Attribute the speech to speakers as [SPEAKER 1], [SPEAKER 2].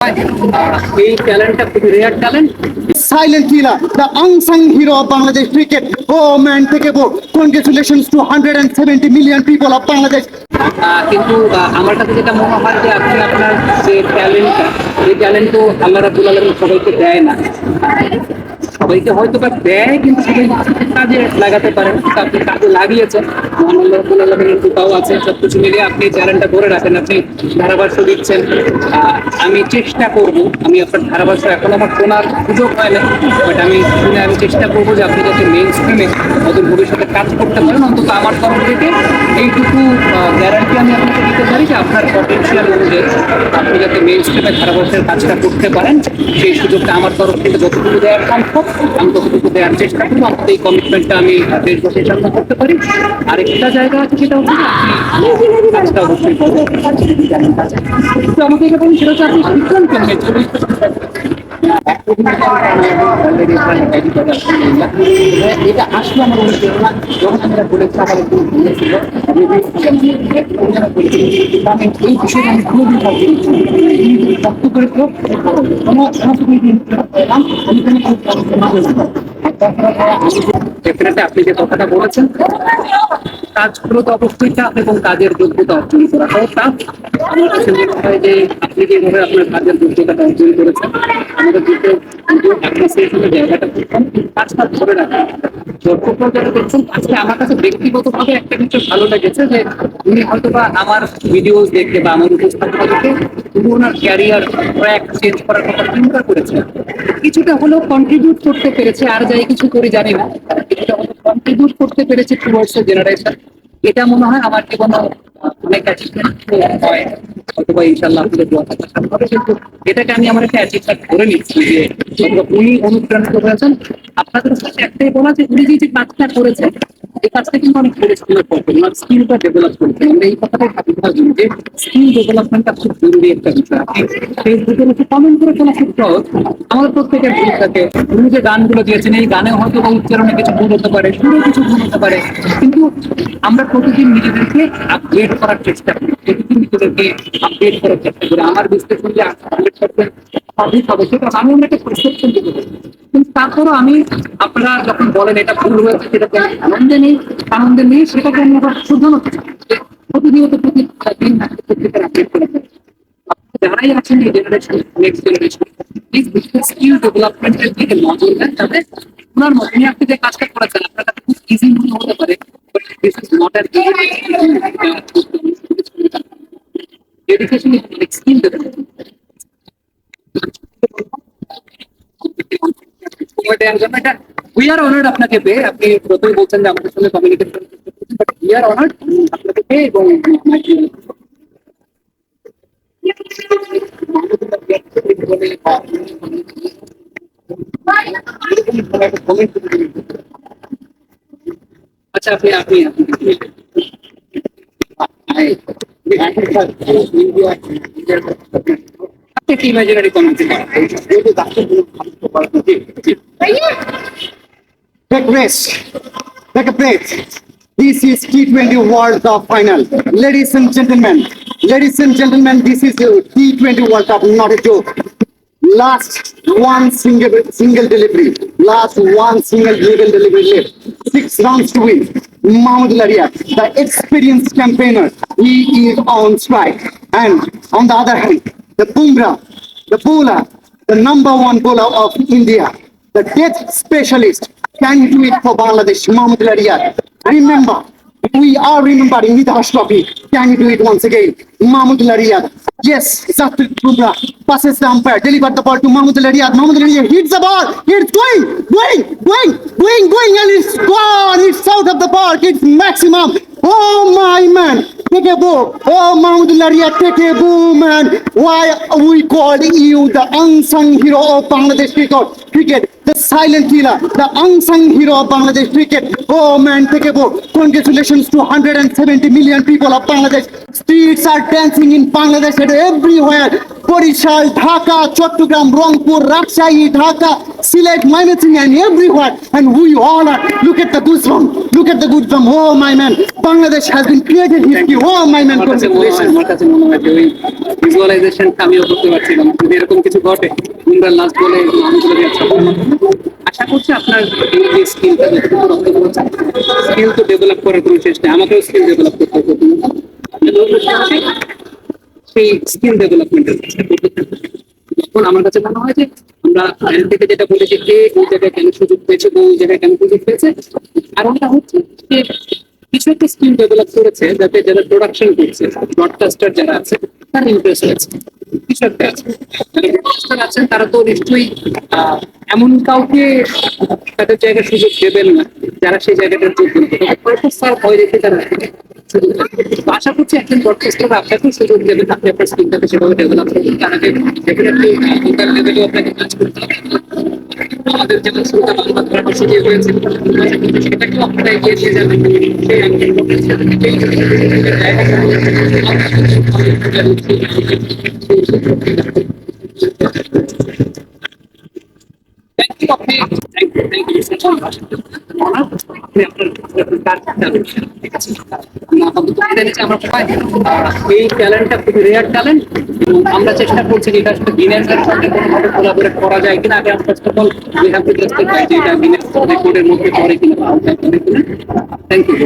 [SPEAKER 1] এই ট্যালেন্টটা খুবই rare talent.
[SPEAKER 2] Silent killer, the unsung hero of Bangladesh cricket. Oh man, take a bow. Congratulations to 170 million people of Bangladesh.
[SPEAKER 1] কিন্তু আমার কাছে যেটা মনে হয় যে আপনি আপনার যে ট্যালেন্টটা, এই ট্যালেন্ট তো আল্লাহ রাব্বুল আলামিন সবাইকে দেয় না। সবাইকে হয়তো বা দেয়, কিন্তু সবাই কাজে লাগাতে পারেন। আপনি কাজে লাগিয়েছেন, মহান আল্লাহ রাব্বুল আলামিনের কৃপাও আছে। সবকিছু মিলিয়ে আপনি ট্যালেন্টটা ধরে রাখেন, আপনি ধারাভাষ্য দিচ্ছেন। আমি চেষ্টা করব, আমি আপনার ধারাভাষ্য এখন আমার শোনার সুযোগ হয় না, বাট আমি শুনে আমি চেষ্টা করবো যে আপনি যাতে মেইন স্ট্রিমে ওদের ভবিষ্যতে কাজ করতে পারেন। অন্তত আমার তরফ থেকে এইটুকু গ্যারান্টি আমি আপনাকে দিতে পারি যে আপনার পটেনশিয়াল অনুযায়ী আপনি যাতে মেইন স্ট্রিমে ধারাভাষ্যের কাজটা করতে পারেন, সেই সুযোগটা আমার তরফ থেকে যতটুকু দেওয়ার সম্ভব আমি ততটুকু দেওয়ার চেষ্টা করবো। আপনার এই কমিটমেন্টটা আমি দেশবাসীর সামনে করতে পারি। আরেকটা জায়গা আছে, সেটা হচ্ছে আপনি কাজটা অবশ্যই করবেন। তো আমাকে এটা বলুন, সেটা হচ্ছে আপনি শিখলেন কেমন ছবি? এটা আসলে আমার অনুপ্রেরণা, যখন আমরা বলেছি আমার একটু ছিল আমি এই বিষয়ে আমি খুবই শক্ত করে আপনি যে কথাটা বলেছেন, কাজগুলো তো অবশ্যই চাপ এবং কাজের যোগ্যতা অর্জন করাটাও চাপ। আমার কাছে মনে হয় যে আপনি যেভাবে আপনার কাজের যোগ্যতাটা অর্জন করেছেন, আমাদের দুটো আপনি সেই সময় জায়গাটা করছেন, কাজটা ধরে রাখেন। দর্শকরা যারা দেখছেন, আজকে আমার কাছে ব্যক্তিগতভাবে একটা কিছু ভালো লেগেছে যে উনি হয়তো বা আমার ভিডিওস দেখে বা আমার উপস্থাপনা দেখে উনি ওনার ক্যারিয়ার ট্র্যাক চেঞ্জ করার কথা চিন্তা করেছে, কিছুটা হলেও কন্ট্রিবিউট করতে পেরেছে। আর যাই কিছু করে জানি না, কিছুটা হলেও কন্ট্রিবিউট করতে পেরেছে টুয়ার্ডস জেনারেশন। এটা মনে হয় আমার জীবনে অনেক অ্যাচিভমেন্ট হয়, অথবা ইনশাল্লাহ আপনাদের দোয়া থাকার সাথে হবে। কিন্তু এটাকে আমি আমার একটা অ্যাচিভমেন্ট ধরে নিচ্ছি যে উনি অনুপ্রাণিত হয়েছেন। আপনাদের কাছে একটাই বলা যে উনি যে কাজটা করেছেন, এই কাজটা কিন্তু অনেক পরিশ্রমের পর ওনার স্কিলটা ডেভেলপ করেছেন। আমরা এই কথাটাই ভাবি যে স্কিল ডেভেলপমেন্টটা খুব জরুরি একটা বিষয়। আপনি ফেসবুকের উপর কমেন্ট করে ফেলা খুব সহজ, আমাদের প্রত্যেকের ভুল থাকে। উনি যে গানগুলো দিয়েছেন, এই গানে হয়তো বা উচ্চারণে কিছু ভুল হতে পারে, সুরে কিছু ভুল হতে পারে, কিন্তু আমরা প্রতিদিন নিজেদেরকে আপডেট করার চেষ্টা করি, প্রতিদিন নিজেদেরকে আপডেট করার চেষ্টা করি। আমার বিশ্লেষণ যে 100% সঠিক হবে সেটা আমি একটা পারসেপশন দিতে পারি, কিন্তু তারপরও আমি, আপনারা যখন বলেন এটা ভুল হয়েছে, সেটাকে আনন্দে নেই, সেটাকে আমি আবার শুধরানোর চেষ্টা করি। প্রতিনিয়ত প্রতিদিন পত্রিকার আপডেট করে যারাই আছেন এই generation, next generation, please skill ডেভেলপমেন্টের দিকে নজর দেন, যাতে ওনার মধ্যে আপনি যে কাজটা করেছেন আপনার কাছে খুব ইজি মনে হতে পারে, but this is not an dedication, skill development. We are honoured আপনাকে পেয়ে। আপনি প্রথমে বলছেন যে আমাদের সঙ্গে কমিউনিকেট করতে, বাট উই আর অনার্ড আপনাকে পেয়ে। এবং আচ্ছা, আপনি আপনি আপনি কি imaginary comment
[SPEAKER 2] Take rest. Take a breath. This is T20 World Cup final. Ladies and gentlemen, this is the T20 World Cup, not a joke. Last one single delivery. Last one single legal delivery left. 6 rounds to win. Mahmoud Laria, the experienced campaigner, he is on strike. And on the other hand, the Bumrah, the bowler, the number one bowler of India, the death specialist, can do it for Bangladesh, Mahmoud Laria. Remember, we are remembering with Harsh Trophy. Can you do it once again? Mahmoud Lariyad. Yes, Zatul Bumrah passes the umpire, delivered the ball to Mahmoud Lariyad. Mahmoud Lariyad hits the ball. It's going, and it's gone. It's out of the park. It's maximum. Oh my man, take a bow. Oh Mahmoud Lariyad, take a bow, man. Why we called you the unsung hero of Bangladesh cricket? The silent killer, the unsung hero of Bangladesh cricket. Oh man, take a bow. Congratulations to 170 million people of Bangladesh. Streets are dancing in Bangladesh and everywhere. Borishal, Dhaka, Chattogram, Rangpur, Rajshahi, Dhaka, Select Mymensingh and everywhere, and we all are. Look at the goosebump. Look at the goosebump. Oh my man, Bangladesh has been created history. Oh my man, congratulations.
[SPEAKER 1] আমার কাছে মনে হয় যে ওই visualisation আমিও করতে পারছিলাম যদি এরকম কিছু ঘটে বুমরার লাস্ট বলে মানুষগুলো রিয়াকশন আশা করছি আপনার এই যে স্কিলটা যতটুকু রপ্ত করেছেন স্কিল তো ডেভেলপ করার কোনো চেষ্টা আমাকেও স্কিল ডেভেলপ করতে হবে সেই স্কিল ডেভেলপমেন্টের চেষ্টা করতে থাকবো। এখন আমার কাছে মনে হয় যে আমরা বাইরে থেকে যেটা বলেছি কে ওই জায়গায় কেন সুযোগ পেয়েছে বা ওই জায়গায় কেন সুযোগ পেয়েছে কারণটা হচ্ছে যে কিছু একটা স্কিল ডেভেলপ করেছে যাতে যারা প্রোডাকশন করছে ব্রডকাস্টার যারা আছে তার ইন্টারেস্ট আছে কিছু একটা আছে যারা ব্রডকাস্টার আছেন তারা তো নিশ্চয়ই এমন কাউকে তাদের জায়গায় সুযোগ দেবেন না যারা সেই জায়গাটার যোগ্য পারপাস স্যার ভয় রেখে তারা সুযোগ দেবে। তো আশা করছি একজন ব্রডকাস্টার আপনাকে সুযোগ দেবেন আপনি আপনার স্কিলটাকে সেভাবে ডেভেলপ করবেন তার আগে ডেফিনেটলি লোকাল লেভেলেও আপনাকে কাজ করতে হবে আমাদের যেমন শ্রোতা বাংলা ভাষা যে হয়েছে সেটাকেও আপনারা এগিয়ে নিয়ে যাবেন এই ট্যালেন্টটা খুবই রেয়ার ট্যালেন্ট আমরা চেষ্টা করছি যে এটা আসলে গিনেসের সঙ্গে কোনোভাবে কোলাবোরেট করা যায় কিনা আগে first of all we have to just যে এটা গিনেস রেকর্ডের মধ্যে পড়ে কিনা থ্যাংক ইউ